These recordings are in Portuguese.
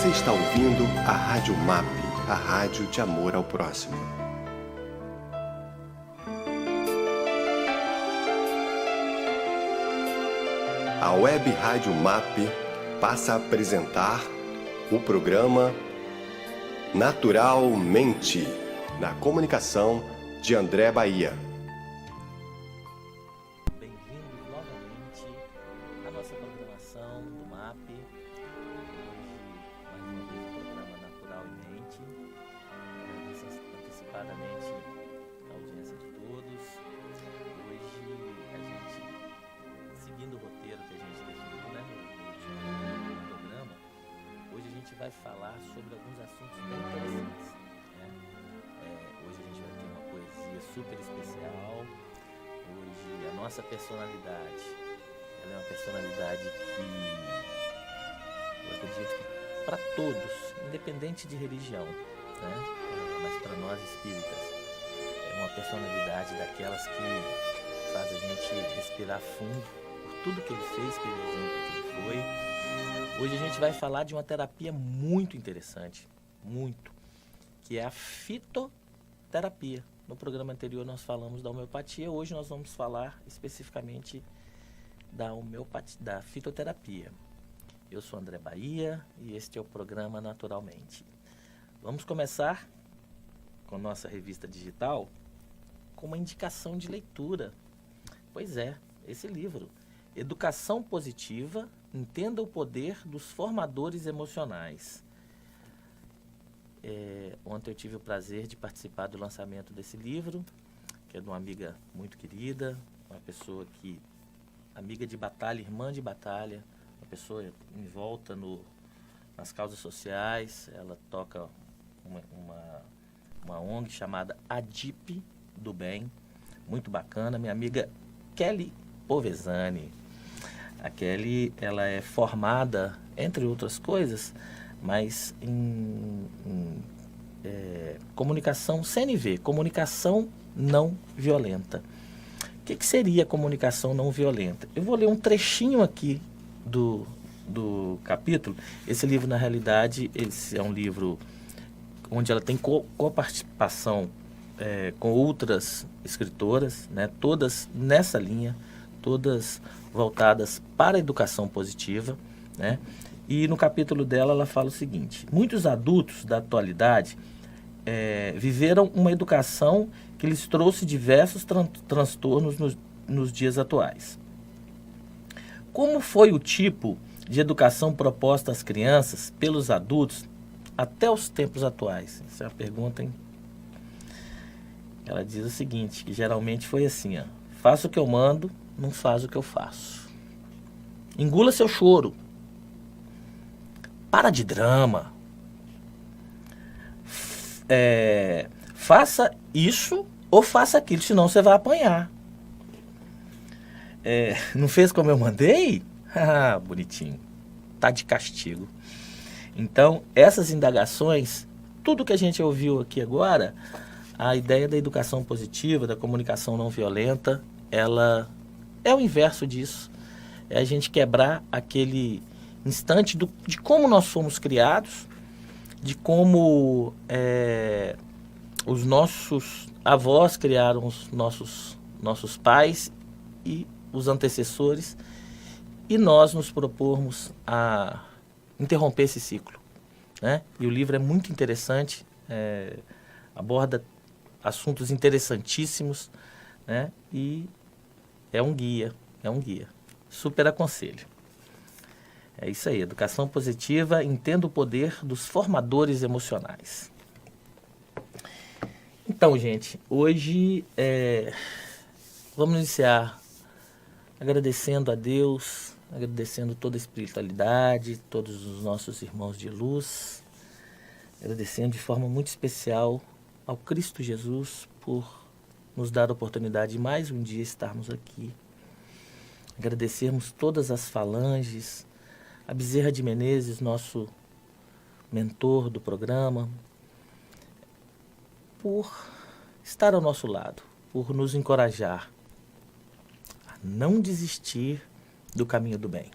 Você está ouvindo a Rádio MAP, a rádio de amor ao próximo. A Web Rádio MAP passa a apresentar o programa Naturalmente, na comunicação de André Bahia. Bem-vindos novamente à nossa programação do MAP. Hoje, mais uma vez, o programa Naturalmente. Agradeço antecipadamente a audiência de todos. Hoje, a gente, seguindo o roteiro que a gente definiu, né, no último programa, hoje a gente vai falar sobre alguns assuntos bem interessantes. Hoje a gente vai ter uma poesia super especial. Hoje a nossa personalidade, ela é uma personalidade que eu acredito que para todos, independente de religião, né? Mas para nós espíritas, é uma personalidade daquelas que faz a gente respirar fundo por tudo que ele fez, pelo exemplo que ele foi. Hoje a gente vai falar de uma terapia muito interessante, muito, que é a fitoterapia. No programa anterior nós falamos da homeopatia, hoje nós vamos falar especificamente da fitoterapia. Eu sou André Bahia e este é o programa Naturalmente. Vamos começar com nossa revista digital com uma indicação de leitura. Pois é, esse livro, Educação Positiva, Entenda o Poder dos Formadores Emocionais. Ontem eu tive o prazer de participar do lançamento desse livro, que é de uma amiga muito querida, uma pessoa que, amiga de batalha, irmã de batalha, uma pessoa envolta nas causas sociais. Ela toca uma ONG chamada ADIP do Bem, muito bacana, minha amiga Kelly Povesani. A Kelly, ela é formada, entre outras coisas, mas em comunicação CNV, comunicação não violenta. O que seria comunicação não violenta? Eu vou ler um trechinho aqui do capítulo. Esse livro, na realidade, esse é um livro onde ela tem coparticipação com outras escritoras, né, todas nessa linha, todas voltadas para a educação positiva, né? E no capítulo dela ela fala o seguinte: muitos adultos da atualidade viveram uma educação que lhes trouxe diversos transtornos nos dias atuais. Como foi o tipo de educação proposta às crianças pelos adultos até os tempos atuais? Essa é a pergunta, hein? Ela diz o seguinte, que geralmente foi assim, ó: faça o que eu mando, não faz o que eu faço. Engula seu choro. Para de drama. Faça isso ou faça aquilo, senão você vai apanhar. Não fez como eu mandei? Bonitinho. Tá de castigo. Então, essas indagações, tudo que a gente ouviu aqui agora, a ideia da educação positiva, da comunicação não violenta, ela é o inverso disso. É a gente quebrar aquele instante de como nós fomos criados, de como os nossos avós criaram os nossos pais e os antecessores, e nós nos propormos a interromper esse ciclo, né? E o livro é muito interessante, aborda assuntos interessantíssimos, né? E é um guia. Super aconselho. É isso aí, educação positiva, entenda o poder dos formadores emocionais. Então, gente, hoje vamos iniciar agradecendo a Deus, agradecendo toda a espiritualidade, todos os nossos irmãos de luz, agradecendo de forma muito especial ao Cristo Jesus por nos dar a oportunidade de mais um dia estarmos aqui. Agradecermos todas as falanges, a Bezerra de Menezes, nosso mentor do programa, por estar ao nosso lado, por nos encorajar a não desistir do caminho do bem.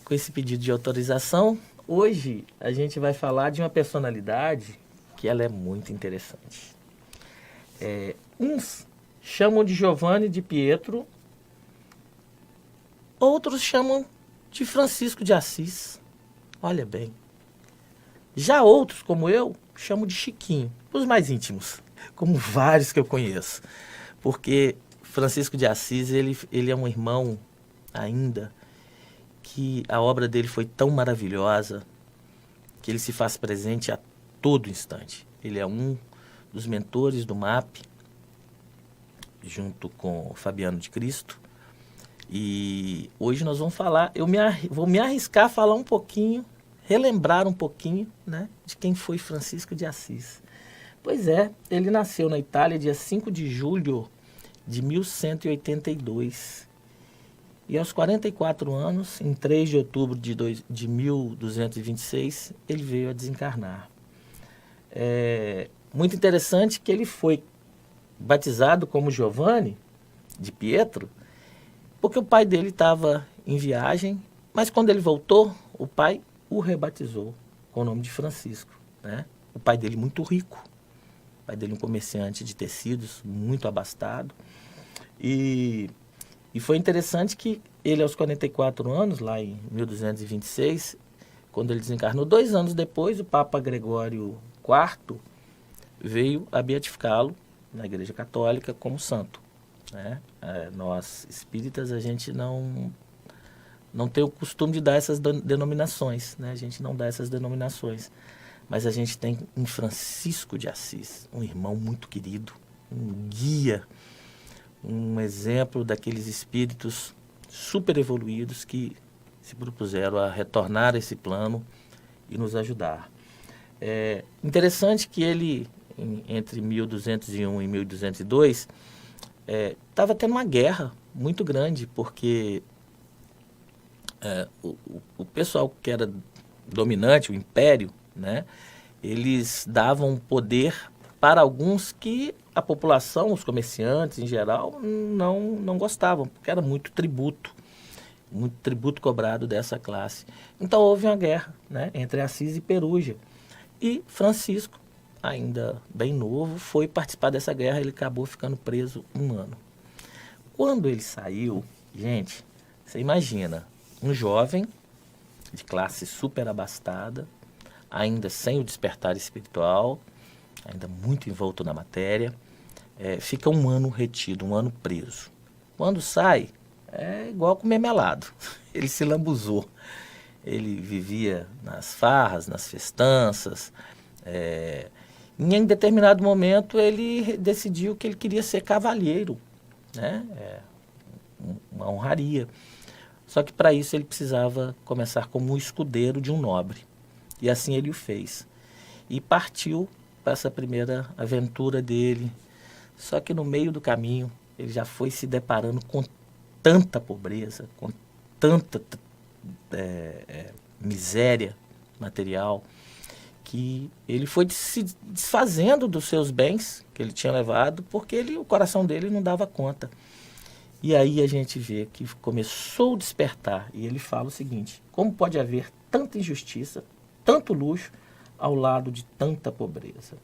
Com esse pedido de autorização, Hoje a gente vai falar de uma personalidade que ela é muito interessante. Uns chamam de Giovanni de Pietro, outros chamam de Francisco de Assis. Olha bem. Já outros, como eu, chamam de Chiquinho, os mais íntimos, como vários que eu conheço. Porque Francisco de Assis, ele é um irmão ainda que a obra dele foi tão maravilhosa que ele se faz presente a todo instante. Ele é um dos mentores do MAP, junto com o Fabiano de Cristo. E hoje nós vamos falar, vou me arriscar a falar um pouquinho, relembrar um pouquinho, né, de quem foi Francisco de Assis. Pois é, ele nasceu na Itália dia 5 de julho de 1182. E aos 44 anos, em 3 de outubro de 1226, ele veio a desencarnar. Muito interessante que ele foi batizado como Giovanni de Pietro, porque o pai dele estava em viagem, mas quando ele voltou, o pai o rebatizou com o nome de Francisco, né? O pai dele muito rico, o pai dele um comerciante de tecidos, muito abastado. E foi interessante que ele, aos 44 anos, lá em 1226, quando ele desencarnou, 2 anos depois, o Papa Gregório IV veio a beatificá-lo na Igreja Católica como santo, né? Nós, espíritas, a gente não tem o costume de dar essas denominações, né? A gente não dá essas denominações. Mas a gente tem um Francisco de Assis, um irmão muito querido, um guia, um exemplo daqueles espíritos super evoluídos que se propuseram a retornar a esse plano e nos ajudar. Interessante que ele, entre 1201 e 1202, estava tendo uma guerra muito grande, porque o pessoal que era dominante, o império, né, eles davam poder para alguns que a população, os comerciantes em geral, não gostavam, porque era muito tributo cobrado dessa classe. Então houve uma guerra, né, entre Assis e Perugia. E Francisco, ainda bem novo, foi participar dessa guerra. Ele acabou ficando preso 1 ano. Quando ele saiu, gente, você imagina, um jovem de classe super abastada, ainda sem o despertar espiritual, ainda muito envolto na matéria, fica 1 ano retido, 1 ano preso. Quando sai, é igual comer melado. Ele se lambuzou. Ele vivia nas farras, nas festanças. Em determinado momento, ele decidiu que ele queria ser cavalheiro, né? Uma honraria. Só que para isso ele precisava começar como um escudeiro de um nobre. E assim ele o fez. E partiu para essa primeira aventura dele. Só que no meio do caminho ele já foi se deparando com tanta pobreza, com tanta miséria material, que ele foi se desfazendo dos seus bens que ele tinha levado, porque o coração dele não dava conta. E aí a gente vê que começou a despertar, e ele fala o seguinte: como pode haver tanta injustiça, tanto luxo, ao lado de tanta pobreza?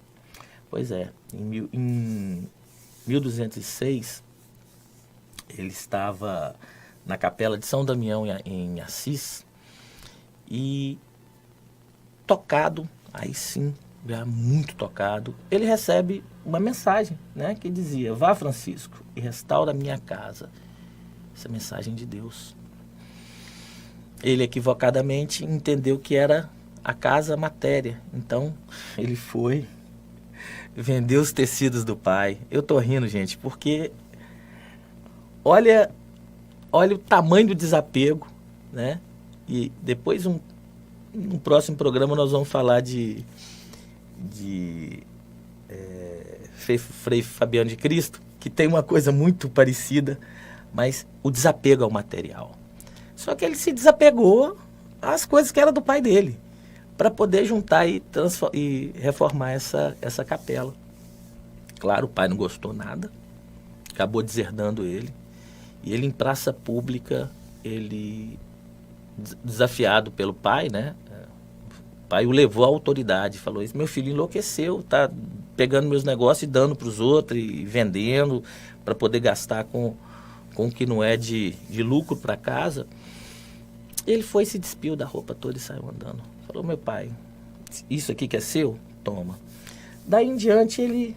Pois é, em 1206, ele estava na capela de São Damião, em Assis, e tocado, aí sim, já muito tocado, ele recebe uma mensagem, né, que dizia: vá, Francisco, e restaura a minha casa. Essa mensagem de Deus. Ele equivocadamente entendeu que era a casa matéria, então ele foi, vendeu os tecidos do pai. Eu tô rindo, gente, porque olha o tamanho do desapego, né? E depois, no próximo programa, nós vamos falar de Frei Fabiano de Cristo, que tem uma coisa muito parecida, mas o desapego ao material. Só que ele se desapegou às coisas que eram do pai dele, para poder juntar e reformar essa capela. Claro, o pai não gostou nada, acabou deserdando ele, e ele, em praça pública, ele, desafiado pelo pai, né, pai o levou à autoridade, falou isso, meu filho enlouqueceu, tá pegando meus negócios e dando para os outros e vendendo para poder gastar com o que não é de lucro para casa. Ele foi, se despiu da roupa toda e saiu andando. Falou, meu pai, isso aqui que é seu? Toma. Daí em diante, ele,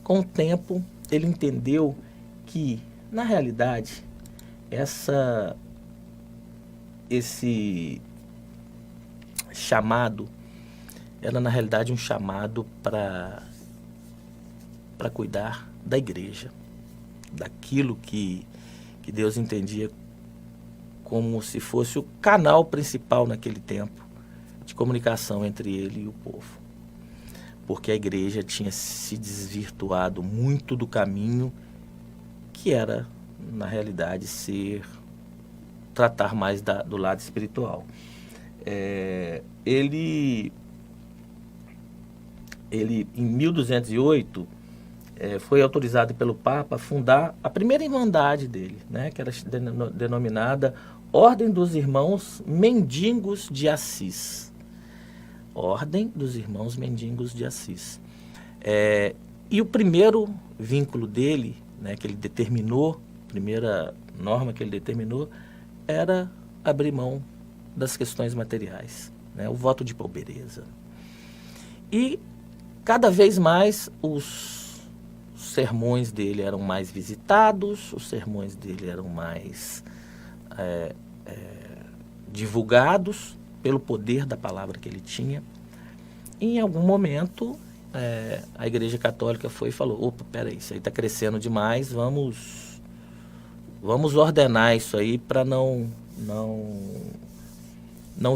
com o tempo, ele entendeu que, na realidade, esse chamado era, na realidade, um chamado para cuidar da igreja, daquilo que Deus entendia como se fosse o canal principal naquele tempo de comunicação entre ele e o povo. Porque a igreja tinha se desvirtuado muito do caminho que era, na realidade, tratar mais do lado espiritual. Ele, em 1208, foi autorizado pelo Papa a fundar a primeira irmandade dele, né, que era denominada Ordem dos Irmãos Mendigos de Assis. Ordem dos Irmãos Mendigos de Assis. E o primeiro vínculo dele, né, que ele determinou, a primeira norma que ele determinou, era abrir mão das questões materiais, né, o voto de pobreza. E cada vez mais os sermões dele eram mais visitados, os sermões dele eram mais divulgados pelo poder da palavra que ele tinha. E em algum momento, a Igreja Católica foi e falou, opa, peraí, isso aí está crescendo demais, vamos ordenar isso aí para não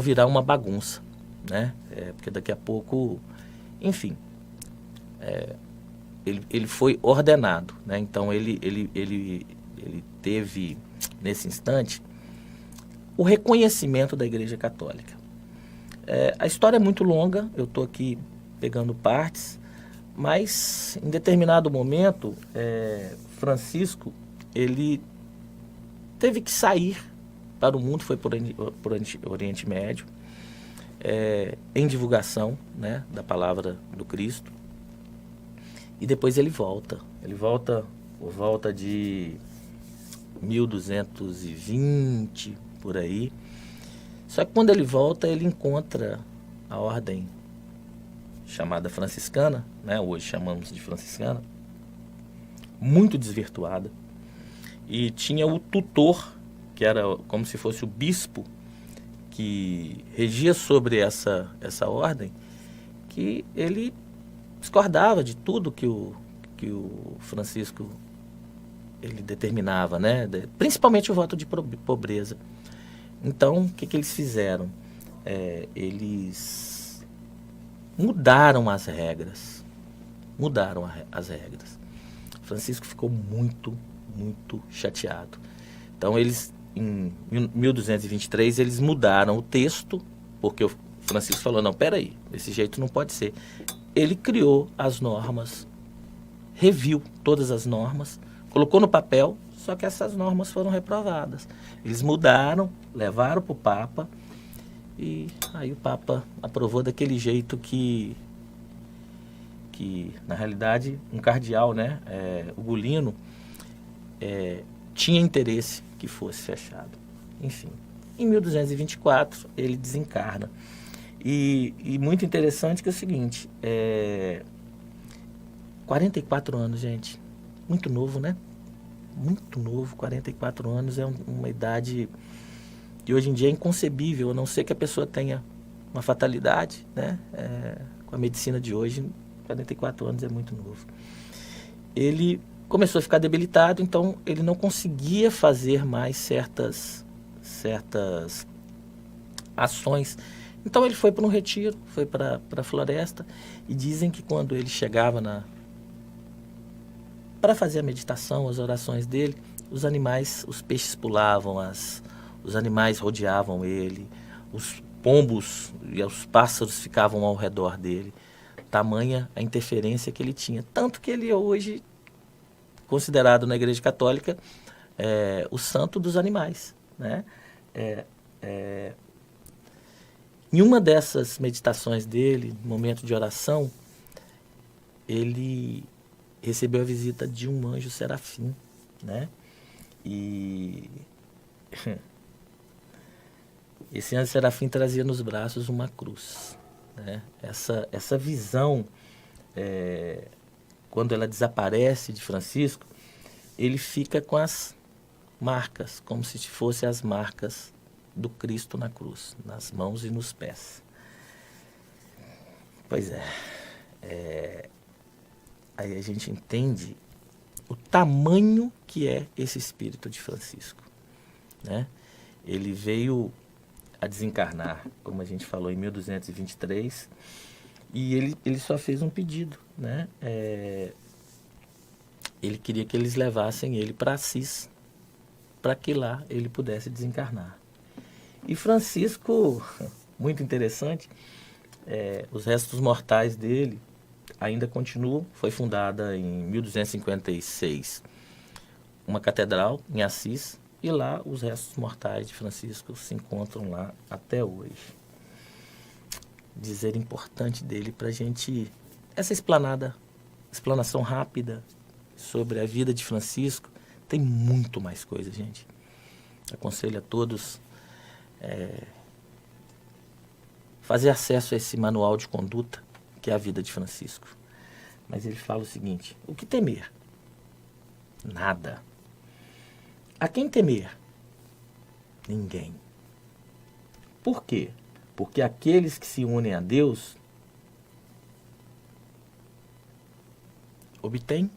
virar uma bagunça, né? Porque daqui a pouco, enfim, ele foi ordenado, né? Então ele teve, nesse instante, o reconhecimento da Igreja Católica. A história é muito longa, eu estou aqui pegando partes, mas em determinado momento, Francisco, ele teve que sair para o mundo, foi por Oriente Médio, em divulgação, né, da palavra do Cristo, e depois ele volta por volta de 1220, por aí. Só que quando ele volta, ele encontra a ordem chamada franciscana, né, hoje chamamos de franciscana, muito desvirtuada, e tinha o tutor, que era como se fosse o bispo, que regia sobre essa ordem, que ele discordava de tudo que o Francisco ele determinava, né? Principalmente o voto de pobreza. Então, o que eles fizeram? Eles mudaram as regras. Francisco ficou muito, muito chateado. Então, eles, em 1223, eles mudaram o texto, porque o Francisco falou, não, peraí, desse jeito não pode ser. Ele criou as normas, reviu todas as normas, colocou no papel, só que essas normas foram reprovadas. Eles mudaram, levaram para o Papa, e aí o Papa aprovou daquele jeito que na realidade, um cardeal, né, Ugolino, tinha interesse que fosse fechado. Enfim, em 1224, ele desencarna. E muito interessante que é o seguinte, 44 anos, gente. Muito novo, né? Muito novo, 44 anos é uma idade que hoje em dia é inconcebível, a não ser que a pessoa tenha uma fatalidade, né? Com a medicina de hoje, 44 anos é muito novo. Ele começou a ficar debilitado, então ele não conseguia fazer mais certas ações. Então ele foi para um retiro, foi para a floresta, e dizem que quando ele chegava para fazer a meditação, as orações dele, os animais, os peixes pulavam, os animais rodeavam ele, os pombos e os pássaros ficavam ao redor dele. Tamanha a interferência que ele tinha. Tanto que ele é hoje considerado na Igreja Católica o santo dos animais, né? Em uma dessas meditações dele, momento de oração, ele recebeu a visita de um anjo serafim, né? E esse anjo serafim trazia nos braços uma cruz, né? Essa visão, quando ela desaparece de Francisco, ele fica com as marcas, como se fossem as marcas do Cristo na cruz, nas mãos e nos pés. Pois é, aí a gente entende o tamanho que é esse espírito de Francisco, né? Ele veio a desencarnar, como a gente falou, em 1223, e ele só fez um pedido, né? Ele queria que eles levassem ele para Assis, para que lá ele pudesse desencarnar. E Francisco, muito interessante, os restos mortais dele ainda continuam. Foi fundada em 1256 uma catedral em Assis, e lá os restos mortais de Francisco se encontram lá até hoje. Dizer importante dele para a gente, essa explanação rápida sobre a vida de Francisco. Tem muito mais coisa, gente. Aconselho a todos fazer acesso a esse manual de conduta, que é a vida de Francisco. Mas ele fala o seguinte: o que temer? Nada. A quem temer? Ninguém. Por quê? Porque aqueles que se unem a Deus obtêm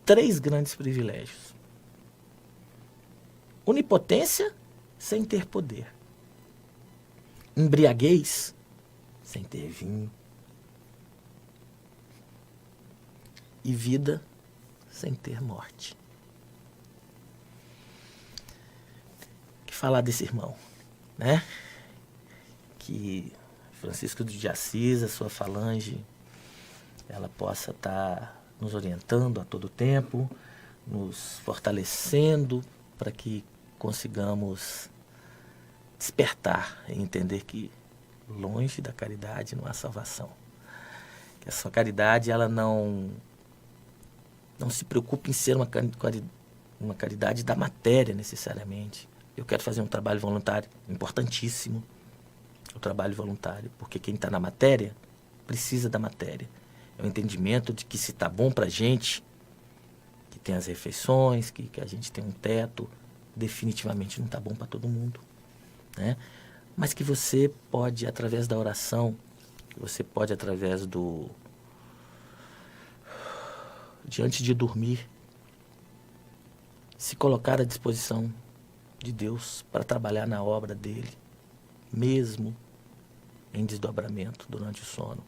3 grandes privilégios: onipotência sem ter poder, embriaguez sem ter vinho e vida sem ter morte. Que falar desse irmão, né? Que Francisco de Assis, a sua falange, ela possa estar nos orientando a todo tempo, nos fortalecendo para que consigamos despertar e entender que longe da caridade não há salvação. Que a sua caridade, ela não se preocupa em ser uma caridade da matéria necessariamente. Eu quero fazer um trabalho voluntário, importantíssimo, o trabalho voluntário, porque quem está na matéria precisa da matéria. É o entendimento de que se está bom para a gente, que tem as refeições, que a gente tem um teto, definitivamente não está bom para todo mundo, né? Mas que você pode, através da oração, que você pode, através de antes de dormir, se colocar à disposição de Deus para trabalhar na obra dele, mesmo em desdobramento durante o sono.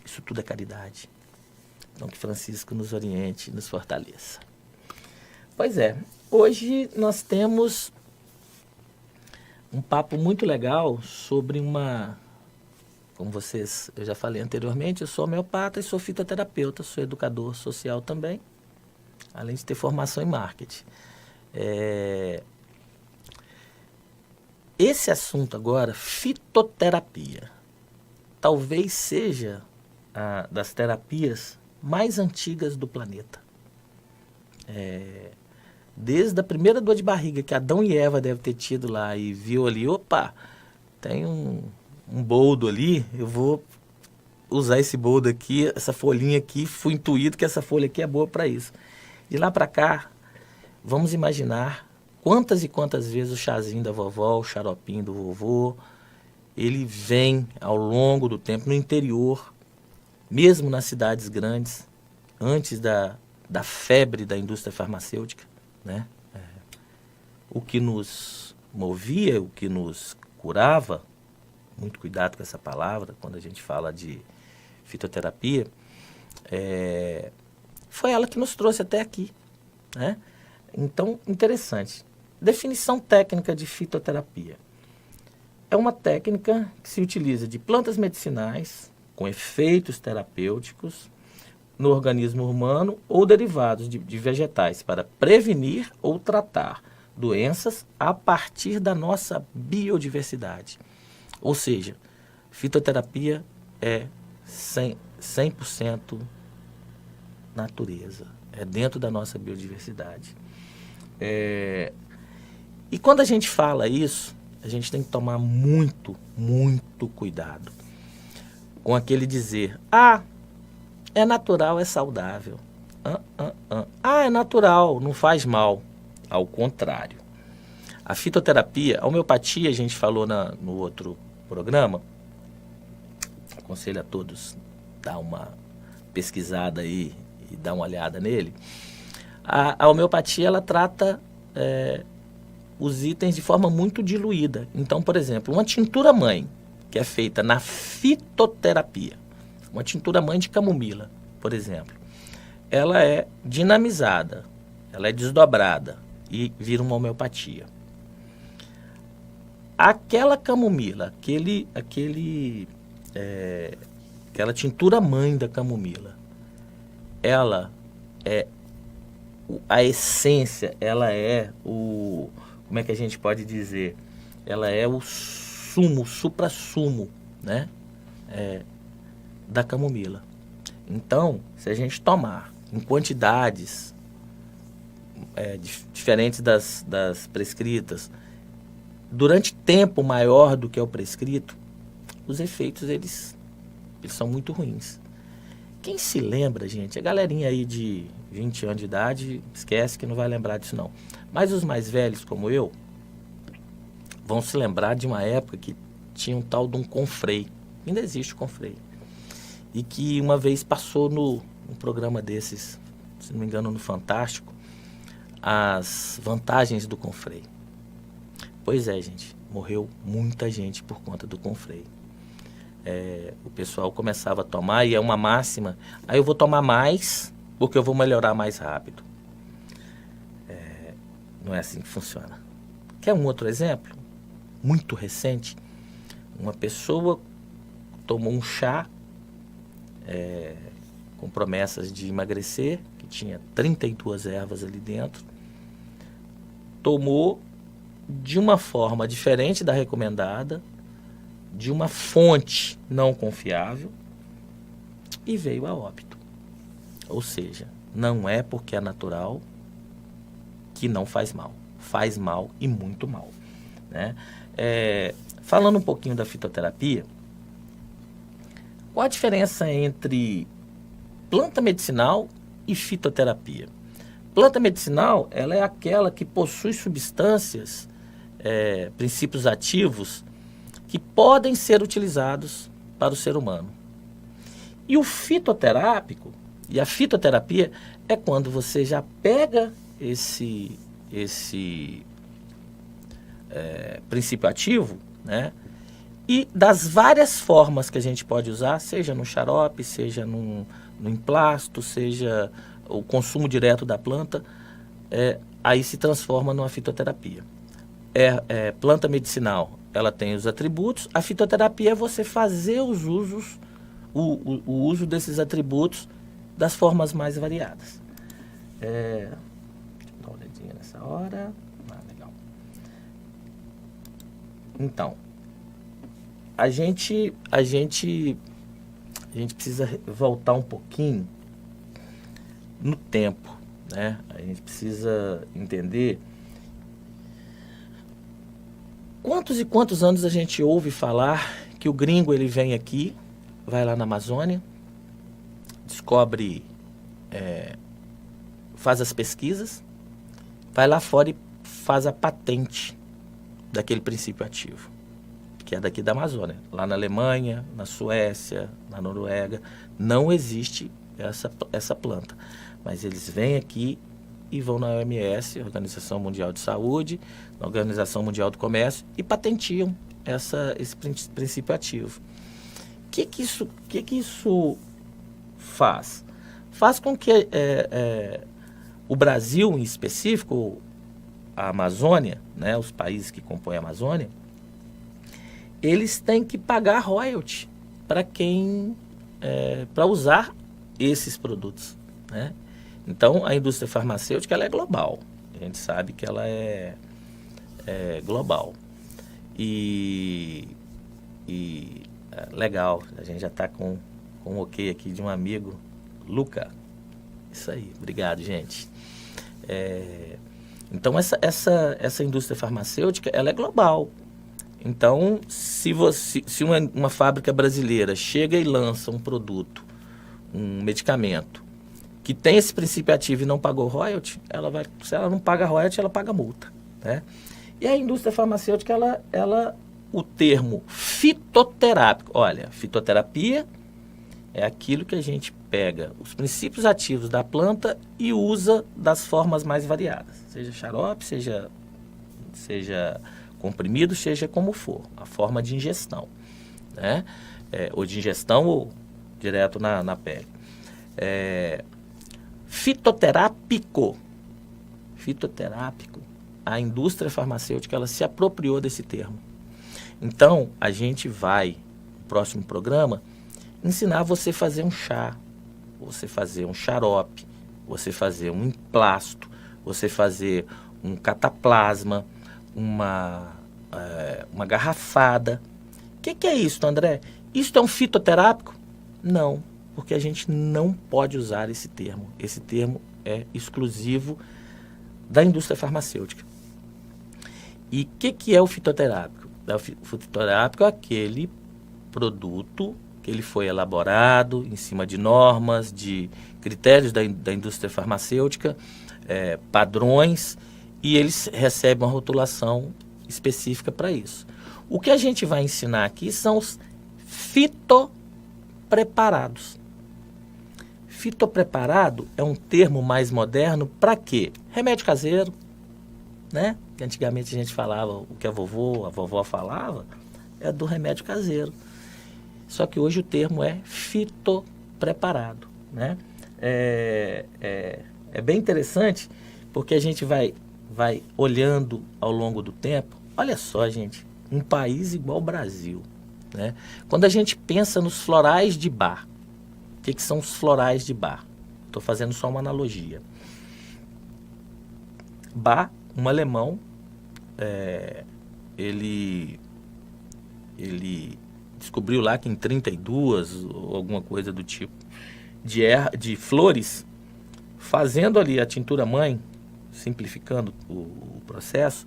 Isso tudo é caridade. Então que Francisco nos oriente e nos fortaleça. Pois é, hoje nós temos um papo muito legal sobre como eu já falei anteriormente, eu sou homeopata e sou fitoterapeuta, sou educador social também, além de ter formação em marketing. Esse assunto agora, fitoterapia, talvez seja das terapias mais antigas do planeta. Desde a primeira dor de barriga que Adão e Eva devem ter tido lá e viu ali, opa, tem um boldo ali, eu vou usar esse boldo aqui, essa folhinha aqui, fui intuído que essa folha aqui é boa para isso. De lá para cá, vamos imaginar quantas e quantas vezes o chazinho da vovó, o xaropinho do vovô, ele vem ao longo do tempo no interior, mesmo nas cidades grandes, antes da febre da indústria farmacêutica, né? O que nos movia, o que nos curava, muito cuidado com essa palavra quando a gente fala de fitoterapia, foi ela que nos trouxe até aqui, né? Então, interessante. Definição técnica de fitoterapia. É uma técnica que se utiliza de plantas medicinais com efeitos terapêuticos no organismo humano ou derivados de vegetais para prevenir ou tratar doenças a partir da nossa biodiversidade. Ou seja, Fitoterapia é 100% natureza, é dentro da nossa biodiversidade. E quando a gente fala isso, a gente tem que tomar muito, muito cuidado com aquele dizer, é natural, é saudável. É natural, não faz mal. Ao contrário. A fitoterapia, a homeopatia, a gente falou no outro programa, aconselho a todos dar uma pesquisada aí e dar uma olhada nele. A homeopatia, ela trata os itens de forma muito diluída. Então, por exemplo, uma tintura mãe, que é feita na fitoterapia, uma tintura mãe de camomila, por exemplo, ela é dinamizada, ela é desdobrada e vira uma homeopatia. Aquela camomila, aquela tintura mãe da camomila, ela é a essência, ela é como é que a gente pode dizer? Ela é o sumo, o supra-sumo, né? Da camomila. Então, se a gente tomar em quantidades diferentes das prescritas, durante tempo maior do que é o prescrito, os efeitos eles são muito ruins. Quem se lembra, gente, a galerinha aí de 20 anos de idade, esquece que não vai lembrar disso não. Mas os mais velhos, como eu, vão se lembrar de uma época que tinha um tal de um Confrei. Ainda existe o Confrei. E que uma vez passou num programa desses, se não me engano, no Fantástico, as vantagens do Confrei. Pois é, gente, morreu muita gente por conta do Confrei. O pessoal começava a tomar, e é uma máxima, aí eu vou tomar mais, porque eu vou melhorar mais rápido. Não é assim que funciona. Quer um outro exemplo? Muito recente, uma pessoa tomou um chá com promessas de emagrecer, que tinha 32 ervas ali dentro, tomou de uma forma diferente da recomendada, de uma fonte não confiável, e veio a óbito. Ou seja, não é porque é natural que não faz mal. Faz mal e muito mal, né? Falando um pouquinho da fitoterapia, qual a diferença entre planta medicinal e fitoterapia? Planta medicinal, ela é aquela que possui substâncias, princípios ativos, que podem ser utilizados para o ser humano. E o fitoterápico, e a fitoterapia, é quando você já pega esse princípio ativo, né? E das várias formas que a gente pode usar, seja no xarope, seja no emplasto, seja o consumo direto da planta, aí se transforma numa fitoterapia. Planta medicinal, ela tem os atributos. A fitoterapia é você fazer os usos, o uso desses atributos das formas mais variadas. Deixa eu dar uma olhadinha nessa hora. Legal. Então, a gente precisa voltar um pouquinho no tempo, né? A gente precisa entender quantos e quantos anos a gente ouve falar que o gringo ele vem aqui, vai lá na Amazônia, descobre, faz as pesquisas, vai lá fora e faz a patente daquele princípio ativo, que é daqui da Amazônia. Lá na Alemanha, na Suécia, na Noruega, não existe essa planta. Mas eles vêm aqui e vão na OMS, Organização Mundial de Saúde, na Organização Mundial do Comércio, e patentiam esse princípio ativo. O que isso faz? Faz com que o Brasil, em específico, a Amazônia, né, os países que compõem a Amazônia, eles têm que pagar royalty para usar esses produtos, né? Então, a indústria farmacêutica ela é global. A gente sabe que ela é global. E Legal, a gente já está com um ok aqui de um amigo, Luca. Isso aí, obrigado, gente. Então, essa indústria farmacêutica, ela é global. Então, se uma fábrica brasileira chega e lança um produto, um medicamento, que tem esse princípio ativo e não pagou royalty, se ela não paga royalty, ela paga multa, né? E a indústria farmacêutica, o termo fitoterápico, olha, fitoterapia é aquilo que a gente pega os princípios ativos da planta e usa das formas mais variadas, seja xarope, seja comprimido, seja como for, a forma de ingestão, né? Ou de ingestão ou direto na pele. Fitoterápico, a indústria farmacêutica, ela se apropriou desse termo. Então, a gente vai, no próximo programa, ensinar você a fazer um chá, você fazer um xarope, você fazer um emplasto, você fazer um cataplasma, uma garrafada. O que é isso, André? Isso é um fitoterápico? Não, porque a gente não pode usar esse termo. Esse termo é exclusivo da indústria farmacêutica. E o que é o fitoterápico? O fitoterápico é aquele produto que ele foi elaborado em cima de normas, de critérios da indústria farmacêutica, padrões, e eles recebem uma rotulação específica para isso. O que a gente vai ensinar aqui são os fitopreparados. Fitopreparado é um termo mais moderno para quê? Remédio caseiro, né? Que antigamente a gente falava, o que a vovó falava, é do remédio caseiro. Só que hoje o termo é fitopreparado, né? É bem interessante, porque a gente vai olhando ao longo do tempo. Olha só, gente, um país igual o Brasil, né? Quando a gente pensa nos florais de Bach, o que são os florais de Bach? Estou fazendo só uma analogia. Bach, um alemão, ele descobriu lá que em 32, ou alguma coisa do tipo, de flores, fazendo ali a tintura mãe, simplificando o processo,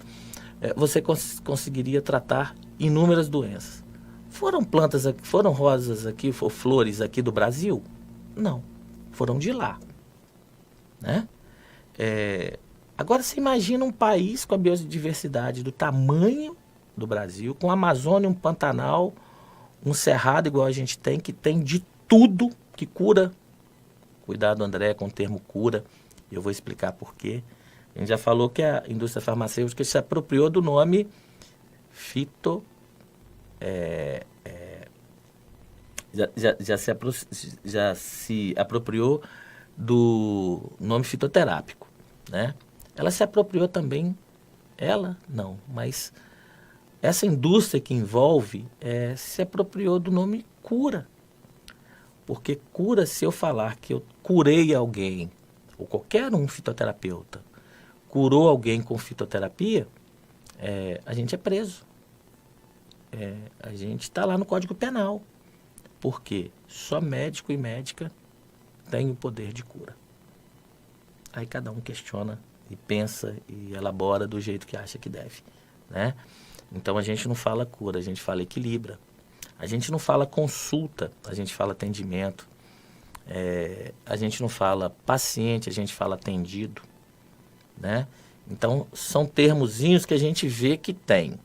você conseguiria tratar inúmeras doenças. Foram plantas aqui, foram rosas aqui, foram flores aqui do Brasil? Não, foram de lá, né? Agora você imagina um país com a biodiversidade do tamanho do Brasil, com a Amazônia, um Pantanal, um cerrado igual a gente tem, que tem de tudo que cura. Cuidado, André, com o termo cura, eu vou explicar por quê. A gente já falou que a indústria farmacêutica se apropriou do nome já se apropriou do nome fitoterápico, né? Ela se apropriou também, não, mas essa indústria que envolve se apropriou do nome cura. Porque cura, se eu falar que eu curei alguém, ou qualquer um fitoterapeuta, curou alguém com fitoterapia, a gente é preso. A gente está lá no Código Penal. Porque só médico e médica têm o poder de cura. Aí cada um questiona e pensa e elabora do jeito que acha que deve, né? Então a gente não fala cura, a gente fala equilibra. A gente não fala consulta, a gente fala atendimento. A gente não fala paciente, a gente fala atendido, né? Então são termozinhos que a gente vê que tem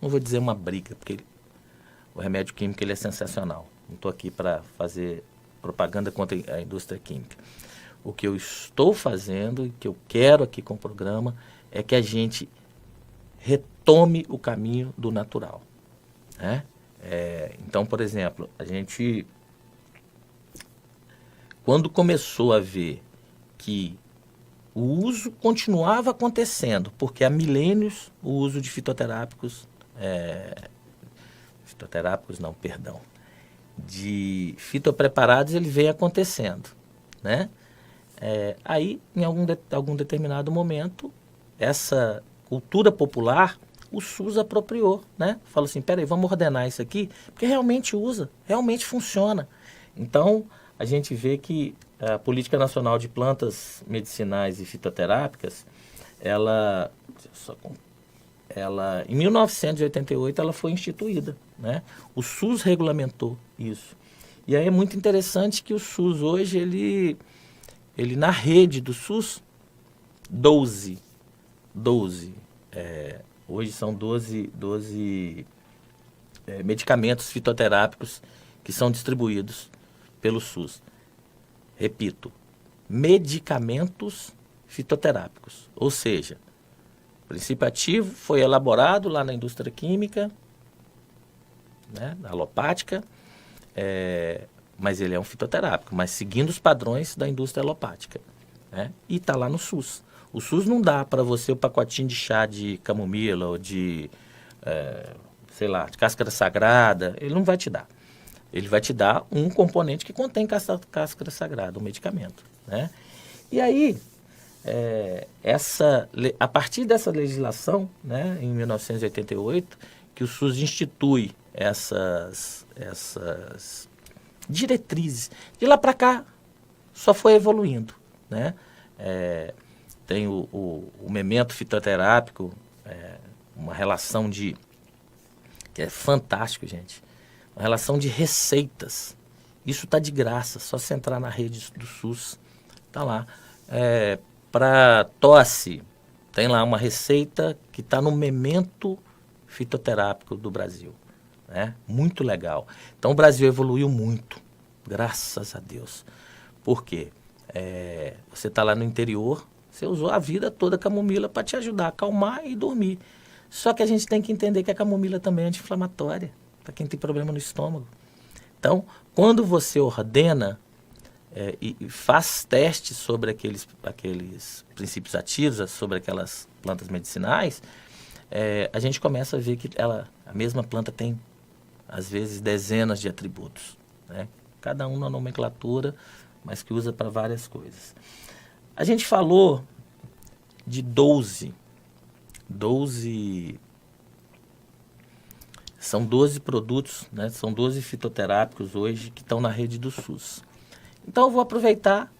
não vou dizer uma briga, porque o remédio químico ele é sensacional. Não estou aqui para fazer propaganda contra a indústria química. O que eu estou fazendo e que eu quero aqui com o programa é que a gente retome o caminho do natural, né? Então, por exemplo, a gente, quando começou a ver que o uso continuava acontecendo, porque há milênios o uso de de fitopreparados ele vem acontecendo, né? Aí, em algum determinado momento, essa cultura popular, o SUS apropriou, né? Falou assim, peraí, vamos ordenar isso aqui, porque realmente usa, realmente funciona. Então, a gente vê que a Política Nacional de Plantas Medicinais e Fitoterápicas, ela em 1988, ela foi instituída, né? O SUS regulamentou isso. E aí é muito interessante que o SUS hoje, ele na rede do SUS, 12 hoje são 12 medicamentos fitoterápicos que são distribuídos pelo SUS. Repito, medicamentos fitoterápicos. Ou seja, o princípio ativo foi elaborado lá na indústria química, né, na alopática, mas ele é um fitoterápico, mas seguindo os padrões da indústria alopática, né, e está lá no SUS. O SUS não dá para você o pacotinho de chá de camomila ou de, sei lá, de cáscara sagrada. Ele não vai te dar. Ele vai te dar um componente que contém cáscara sagrada, um medicamento, né? E aí, a partir dessa legislação, né, em 1988, que o SUS institui essas diretrizes. De lá para cá, só foi evoluindo, né? Tem o memento fitoterápico, uma relação que é fantástico, gente. Uma relação de receitas. Isso está de graça, só você entrar na rede do SUS, está lá. Para tosse, tem lá uma receita que está no memento fitoterápico do Brasil, né? Muito legal. Então o Brasil evoluiu muito, graças a Deus. Por quê? Você está lá no interior, você usou a vida toda a camomila para te ajudar a acalmar e dormir. Só que a gente tem que entender que a camomila também é anti-inflamatória, para quem tem problema no estômago. Então, quando você ordena e faz testes sobre aqueles princípios ativos, sobre aquelas plantas medicinais, a gente começa a ver que a mesma planta tem, às vezes, dezenas de atributos, né? Cada um na nomenclatura, mas que usa para várias coisas. A gente falou de 12. São 12 produtos, né? São 12 fitoterápicos hoje que estão na rede do SUS. Então eu vou aproveitar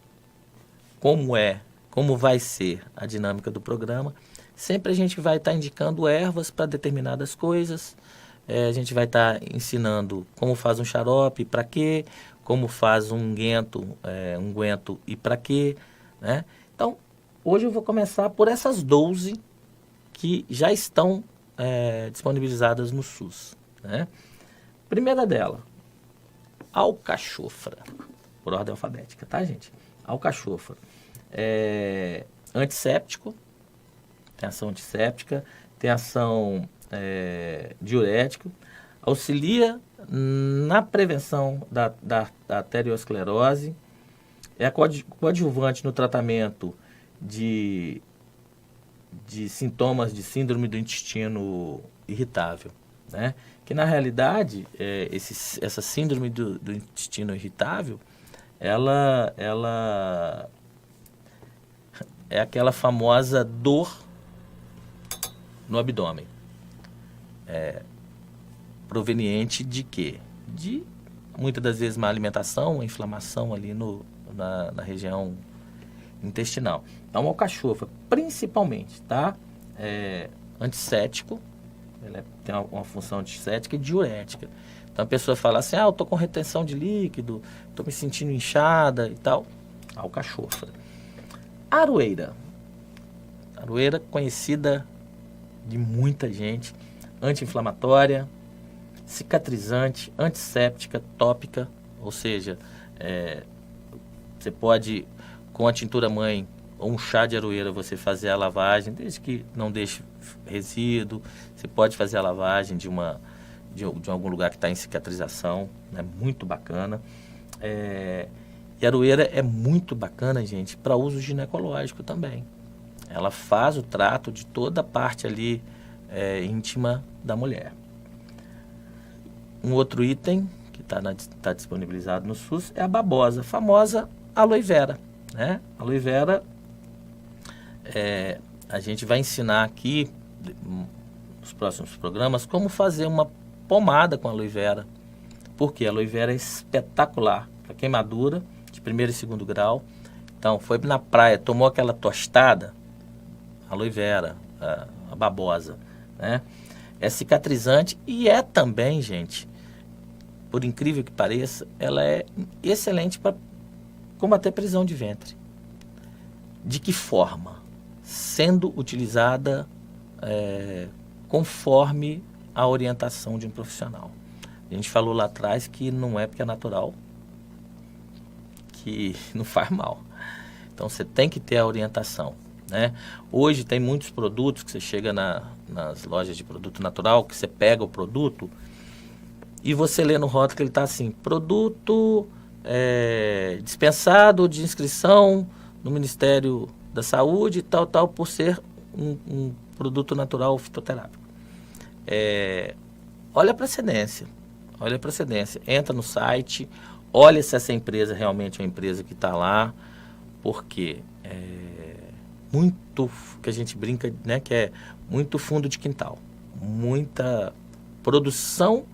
como vai ser a dinâmica do programa. Sempre a gente vai estar indicando ervas para determinadas coisas. A gente vai estar ensinando como faz um xarope e para quê, como faz um unguento e para quê, né? Então, hoje eu vou começar por essas 12 que já estão disponibilizadas no SUS, né? Primeira dela, alcachofra, por ordem alfabética, tá, gente? Alcachofra. Antisséptico, tem ação antisséptica, tem ação diurética, auxilia na prevenção da arteriosclerose, é coadjuvante no tratamento de sintomas de síndrome do intestino irritável, né? Que na realidade, essa síndrome do intestino irritável, ela é aquela famosa dor no abdômen. Proveniente de quê? De, muitas das vezes, má alimentação, uma inflamação ali na região intestinal. Então, o alcachofra, principalmente, tá? Antisséptico, ele tem uma função antisséptica e diurética. Então, a pessoa fala assim, eu tô com retenção de líquido, tô me sentindo inchada e tal. Alcachofra. Aroeira. Aroeira, conhecida de muita gente, anti-inflamatória, cicatrizante, antisséptica, tópica, ou seja, você pode, com a tintura mãe ou um chá de aroeira, você fazer a lavagem, desde que não deixe resíduo. Você pode fazer a lavagem de algum lugar que está em cicatrização, né? Muito bacana. E a aroeira é muito bacana, gente, para uso ginecológico também. Ela faz o trato de toda a parte ali íntima da mulher. Um outro item que está disponibilizado no SUS é a babosa, a famosa aloe vera, né? Aloe vera, a gente vai ensinar aqui nos próximos programas, como fazer uma pomada com aloe vera. Porque a aloe vera é espetacular para queimadura de 1º e 2º grau. Então, foi na praia, tomou aquela tostada, aloe vera, a babosa, né? É cicatrizante e é também, gente, por incrível que pareça, ela é excelente para combater prisão de ventre. De que forma? Sendo utilizada conforme a orientação de um profissional. A gente falou lá atrás que não é porque é natural, que não faz mal. Então você tem que ter a orientação, né? Hoje tem muitos produtos que você chega nas lojas de produto natural, que você pega o produto e você lê no rótulo que ele está assim, produto dispensado de inscrição no Ministério da Saúde, tal, por ser um produto natural fitoterápico. Olha a procedência, entra no site, olha se essa empresa realmente é uma empresa que está lá, porque muito que a gente brinca, né, que é muito fundo de quintal, muita produção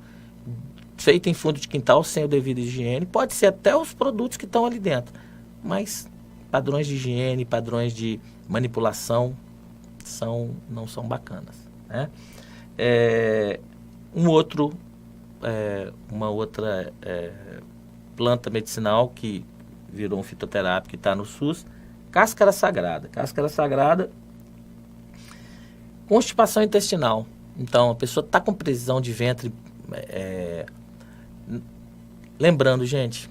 feita em fundo de quintal sem o devido higiene, pode ser até os produtos que estão ali dentro, mas padrões de higiene, padrões de manipulação não são bacanas, né? Uma outra planta medicinal que virou um fitoterápico que está no SUS, cáscara sagrada. Cáscara sagrada, constipação intestinal. Então, a pessoa está com prisão de ventre. Lembrando, gente,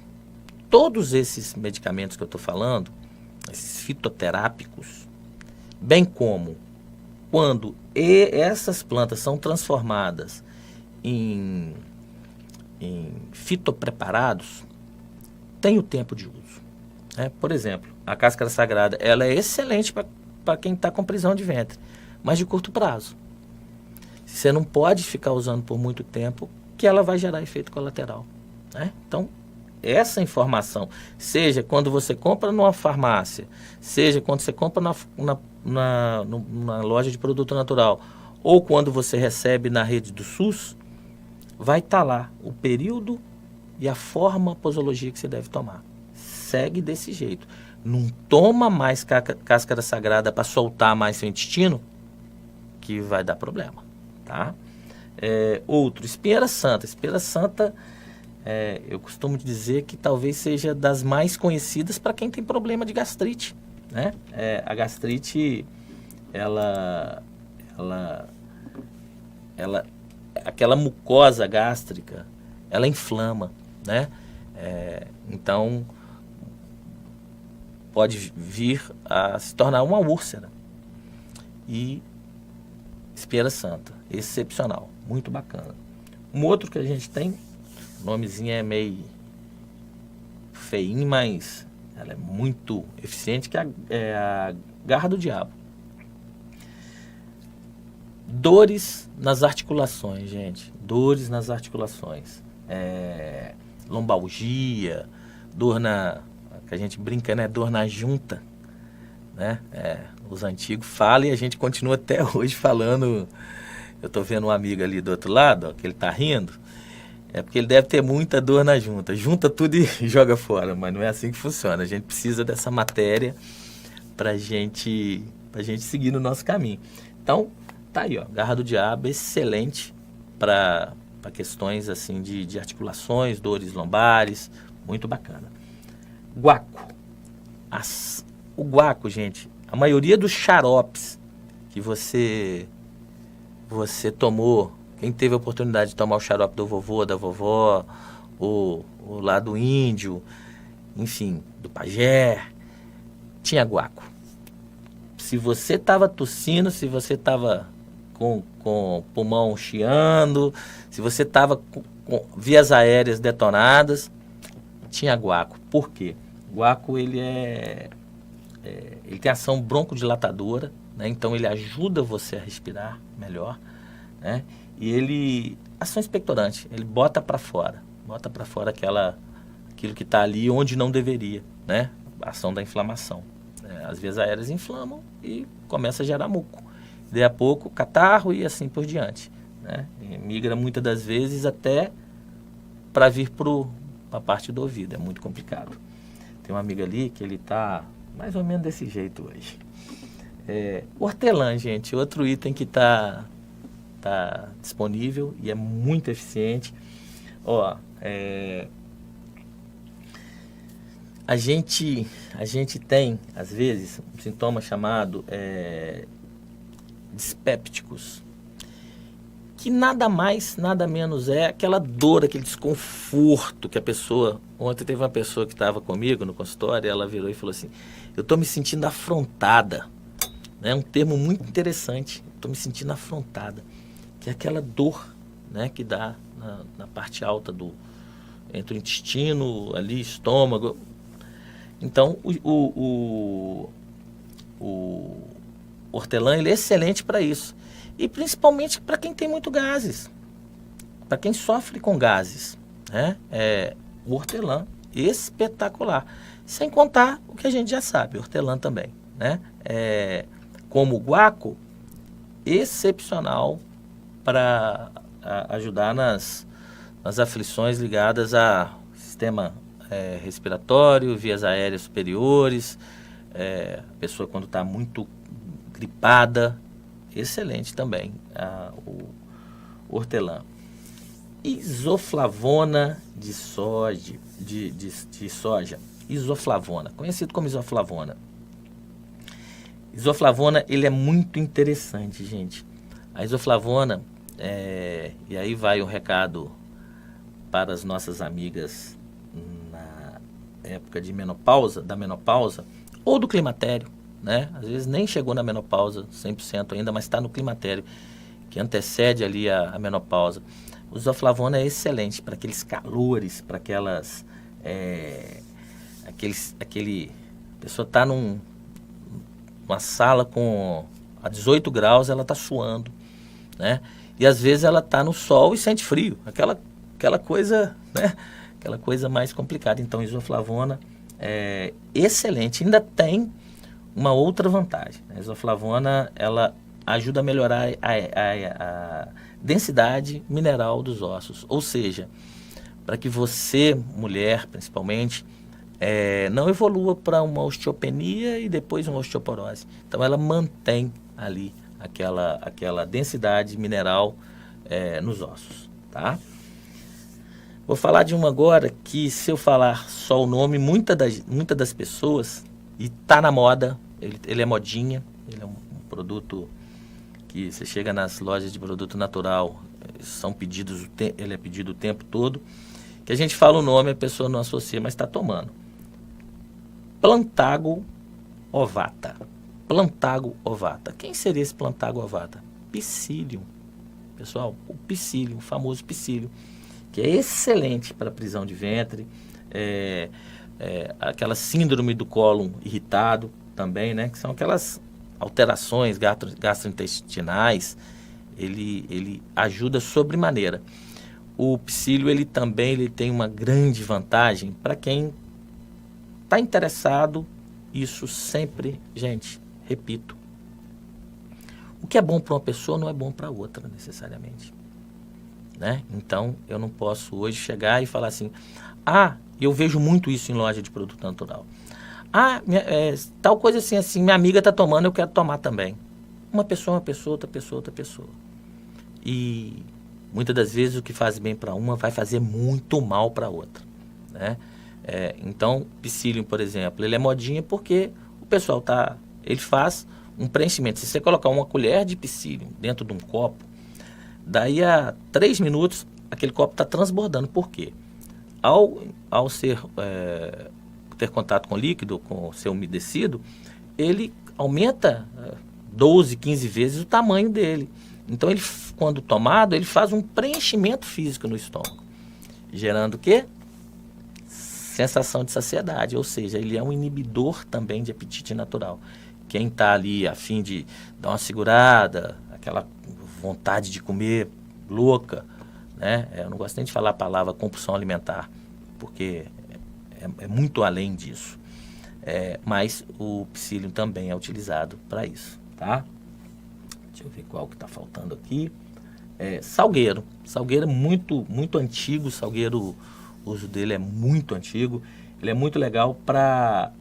todos esses medicamentos que eu estou falando, esses fitoterápicos, bem como quando essas plantas são transformadas em fitopreparados, tem o tempo de uso. Por exemplo, a cáscara sagrada, ela é excelente para quem está com prisão de ventre, mas de curto prazo. Você não pode ficar usando por muito tempo, que ela vai gerar efeito colateral, né? Então, essa informação, seja quando você compra numa farmácia, seja quando você compra na loja de produto natural, ou quando você recebe na rede do SUS, vai estar lá o período e a forma, a posologia que você deve tomar. Segue desse jeito. Não toma mais cáscara sagrada para soltar mais seu intestino, que vai dar problema, tá? Outro, espinheira santa. Espinheira santa, eu costumo dizer que talvez seja das mais conhecidas para quem tem problema de gastrite, né? A gastrite, aquela mucosa gástrica, ela inflama, né? Então, pode vir a se tornar uma úlcera. E espinheira santa, excepcional, muito bacana. Um outro que a gente tem, o nomezinho é meio feinho, mas ela é muito eficiente, que é a garra do diabo. Dores nas articulações, gente. Dores nas articulações. Lombalgia, dor que a gente brinca, né? Dor na junta, né? Os antigos falam e a gente continua até hoje falando. Eu tô vendo um amigo ali do outro lado, ó, que ele tá rindo. Porque ele deve ter muita dor na junta. Junta tudo e joga fora, mas não é assim que funciona. A gente precisa dessa matéria pra gente seguir no nosso caminho. Então, tá aí, ó, garra do diabo, excelente para questões assim de articulações, dores lombares, muito bacana. Guaco. O guaco, gente, a maioria dos xaropes que você tomou, quem teve a oportunidade de tomar o xarope do vovô, da vovó, ou lá do índio, enfim, do pajé, tinha guaco. Se você estava tossindo, se você estava com o pulmão chiando, se você estava com vias aéreas detonadas, tinha guaco. Por quê? Guaco, ele tem ação broncodilatadora, né? Então ele ajuda você a respirar melhor, né? E ação expectorante, ele bota para fora aquilo que está ali onde não deveria, né? A ação da inflamação. As vias aéreas inflamam e começa a gerar muco. daí a pouco catarro e assim por diante, né? E migra muitas das vezes até para vir para a parte do ouvido, é muito complicado. Tem uma amiga ali que ele tá mais ou menos desse jeito hoje. Hortelã, gente, outro item que tá disponível e é muito eficiente. Ó, a gente tem, às vezes, um sintoma chamado dispépticos, que nada mais, nada menos é aquela dor, aquele desconforto que a pessoa... Ontem teve uma pessoa que estava comigo no consultório, ela virou e falou assim, eu estou me sentindo afrontada. É um termo muito interessante, estou me sentindo afrontada, que é aquela dor, né, que dá na parte alta entre o intestino, ali, estômago. Então, o hortelã ele é excelente para isso. E principalmente para quem tem muito gases, para quem sofre com gases, né? O hortelã, espetacular. Sem contar o que a gente já sabe, hortelã também, né? Como o guaco, excepcional para ajudar nas aflições ligadas ao sistema respiratório, vias aéreas superiores, a pessoa quando está muito gripada, excelente também o hortelã. Isoflavona de soja, isoflavona, conhecido como isoflavona. Isoflavona, ele é muito interessante, gente. A isoflavona, e aí vai um recado para as nossas amigas na época de da menopausa, ou do climatério, né? Às vezes nem chegou na menopausa 100% ainda, mas está no climatério, que antecede ali a menopausa. O isoflavona é excelente para aqueles calores, para aquelas... a pessoa está numa sala a 18 graus, ela está suando, né? E às vezes ela está no sol e sente frio, aquela coisa, né? Aquela coisa mais complicada. Então, isoflavona é excelente. Ainda tem uma outra vantagem. A isoflavona, ela ajuda a melhorar a densidade mineral dos ossos. Ou seja, para que você, mulher principalmente, não evolua para uma osteopenia e depois uma osteoporose. Então, ela mantém ali aquela densidade mineral nos ossos, tá? Vou falar de uma agora que, se eu falar só o nome, muitas das pessoas, e tá na moda, ele é modinha, ele é um produto que você chega nas lojas de produto natural, ele é pedido o tempo todo, que a gente fala o nome, a pessoa não associa, mas está tomando. Plantago ovata. Plantago ovata. Quem seria esse Plantago ovata? Psyllium. Pessoal, o Psyllium, o famoso Psyllium, que é excelente para prisão de ventre, aquela síndrome do cólon irritado também, né? Que são aquelas alterações gastrointestinais, ele ajuda sobremaneira. O Psyllium, ele também tem uma grande vantagem para quem está interessado, isso sempre, gente, repito, o que é bom para uma pessoa não é bom para outra necessariamente, né? Então, eu não posso hoje chegar e falar assim, eu vejo muito isso em loja de produto natural. Tal coisa assim, minha amiga está tomando, eu quero tomar também. Uma pessoa, outra pessoa, outra pessoa. E muitas das vezes o que faz bem para uma vai fazer muito mal para outra, né? Então, Psyllium, por exemplo, ele é modinha porque o pessoal ele faz um preenchimento. Se você colocar uma colher de Psyllium dentro de um copo, daí a 3 minutos aquele copo está transbordando. Por quê? Ao ter contato com líquido, com ser umedecido, ele aumenta 12, 15 vezes o tamanho dele. Então, ele, quando tomado, ele faz um preenchimento físico no estômago, gerando o quê? Sensação de saciedade, ou seja, ele é um inibidor também de apetite natural. Quem está ali a fim de dar uma segurada, aquela vontade de comer louca, né? Eu não gosto nem de falar a palavra compulsão alimentar, porque é muito além disso. Mas o Psyllium também é utilizado para isso, tá? Deixa eu ver qual que está faltando aqui. Salgueiro. Salgueiro é muito, muito antigo. Salgueiro, o uso dele é muito antigo. Ele é muito legal para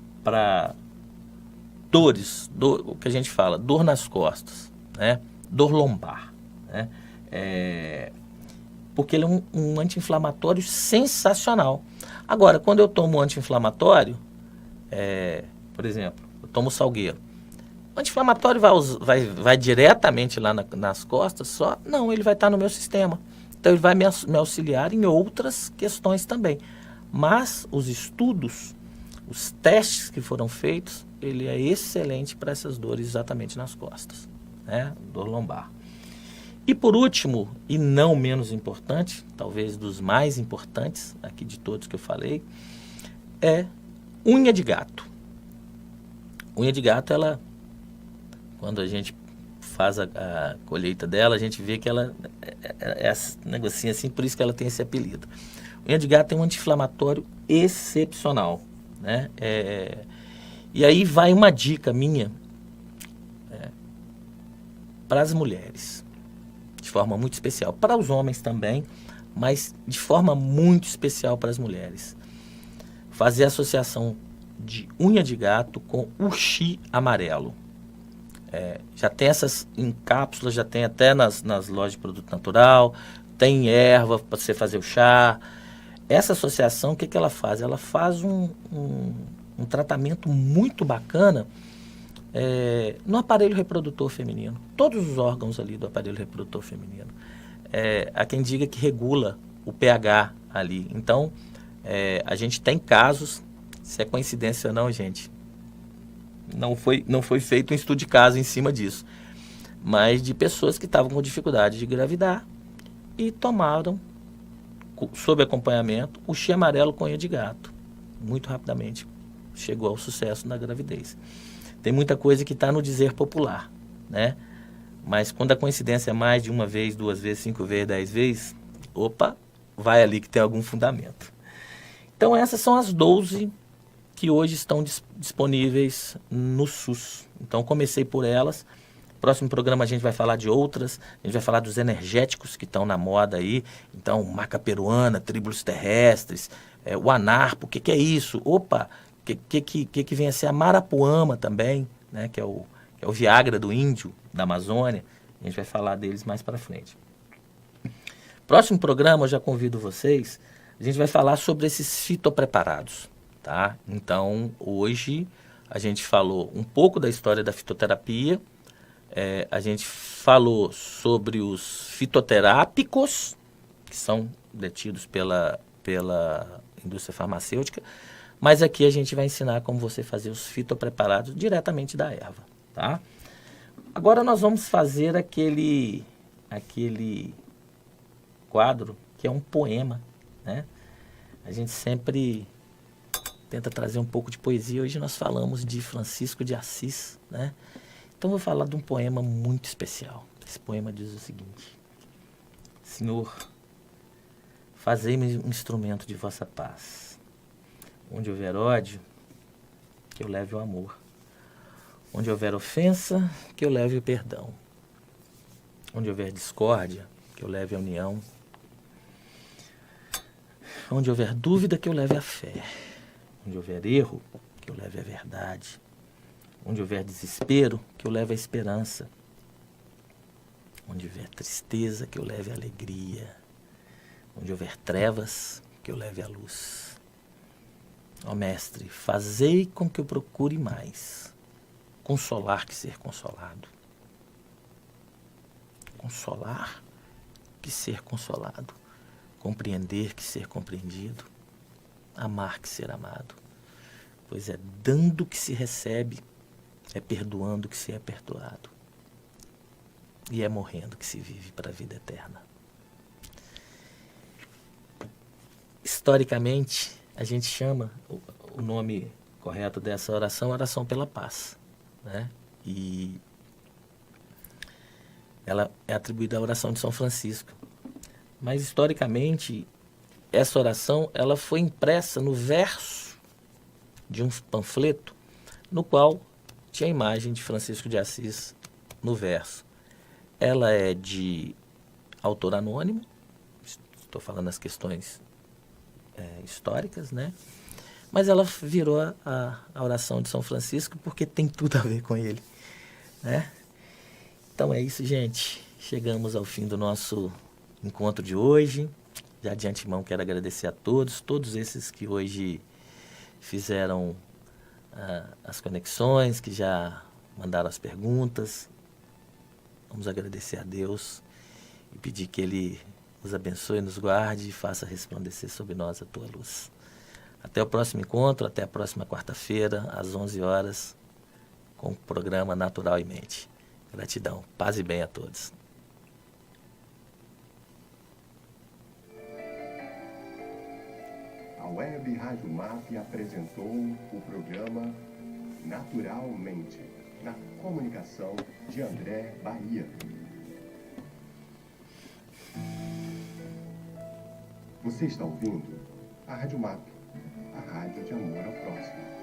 dores, o que a gente fala, dor nas costas, né? Dor lombar, né? Porque ele é um anti-inflamatório sensacional. Agora, quando eu tomo um anti-inflamatório, por exemplo, eu tomo salgueiro, o anti-inflamatório vai diretamente lá nas costas só? Não, ele vai estar no meu sistema. Então, ele vai me auxiliar em outras questões também. Mas os estudos, os testes que foram feitos, ele é excelente para essas dores exatamente nas costas, né? Dor lombar. E por último, e não menos importante, talvez dos mais importantes aqui de todos que eu falei, é unha de gato. Unha de gato, ela, quando a gente faz a colheita dela, a gente vê que ela é esse negocinho assim, por isso que ela tem esse apelido. Unha de gato é um anti-inflamatório excepcional, né? E aí vai uma dica minha para as mulheres, de forma muito especial. Para os homens também, mas de forma muito especial para as mulheres. Fazer associação de unha de gato com uxi amarelo. Já tem essas em cápsulas, já tem até nas lojas de produto natural, tem erva para você fazer o chá. Essa associação, o que ela faz? Ela faz um tratamento muito bacana no aparelho reprodutor feminino. Todos os órgãos ali do aparelho reprodutor feminino. Há quem diga que regula o pH ali. Então, a gente tem casos, se é coincidência ou não, gente, não foi feito um estudo de caso em cima disso, mas de pessoas que estavam com dificuldade de engravidar e tomaram, sob acompanhamento, o uxi amarelo com unha de gato. Muito rapidamente chegou ao sucesso na gravidez. Tem muita coisa que está no dizer popular, né? Mas quando a coincidência é mais de uma vez, 2 vezes, 5 vezes, 10 vezes, opa, vai ali que tem algum fundamento. Então essas são as 12 que hoje estão disponíveis no SUS. Então comecei por elas. Próximo programa a gente vai falar de outras. A gente vai falar dos energéticos que estão na moda aí. Então, maca peruana, tríbulos terrestres, o anarpo, o que é isso? Opa, que vem a ser a marapuama também, né? Que é o Viagra do índio, da Amazônia. A gente vai falar deles mais para frente. Próximo programa, eu já convido vocês, a gente vai falar sobre esses fitopreparados, tá? Então, hoje a gente falou um pouco da história da fitoterapia, a gente falou sobre os fitoterápicos, que são detidos pela indústria farmacêutica, mas aqui a gente vai ensinar como você fazer os fitopreparados diretamente da erva, tá? Agora nós vamos fazer aquele quadro que é um poema, né? A gente sempre tenta trazer um pouco de poesia. Hoje nós falamos de Francisco de Assis, né? Então vou falar de um poema muito especial. Esse poema diz o seguinte: Senhor, fazei-me um instrumento de vossa paz. Onde houver ódio, que eu leve o amor. Onde houver ofensa, que eu leve o perdão. Onde houver discórdia, que eu leve a união. Onde houver dúvida, que eu leve a fé. Onde houver erro, que eu leve a verdade. Onde houver desespero, que eu leve a esperança. Onde houver tristeza, que eu leve a alegria. Onde houver trevas, que eu leve a luz. Ó Mestre, fazei com que eu procure mais consolar que ser consolado. Consolar que ser consolado. Compreender que ser compreendido. Amar que ser amado. Pois é dando que se recebe, é perdoando que se é perdoado. E é morrendo que se vive para a vida eterna. Historicamente, a gente chama o nome correto dessa oração pela paz, né? E ela é atribuída à oração de São Francisco. Mas, historicamente, essa oração ela foi impressa no verso de um panfleto, no qual tinha a imagem de Francisco de Assis no verso. ela é de autor anônimo, estou falando as questões históricas, né? Mas ela virou a oração de São Francisco porque tem tudo a ver com ele, né? Então é isso, gente. Chegamos ao fim do nosso encontro de hoje. Já de antemão quero agradecer a todos esses que hoje fizeram as conexões, que já mandaram as perguntas. Vamos agradecer a Deus e pedir que Ele nos abençoe, nos guarde e faça resplandecer sobre nós a tua luz. Até o próximo encontro, até a próxima quarta-feira, às 11 horas, com o programa Natural e Mente. Gratidão, paz e bem a todos. A Web Rádio MAP apresentou o programa Naturalmente, na comunicação de André Bahia. Você está ouvindo a Rádio MAP, a rádio de amor ao próximo.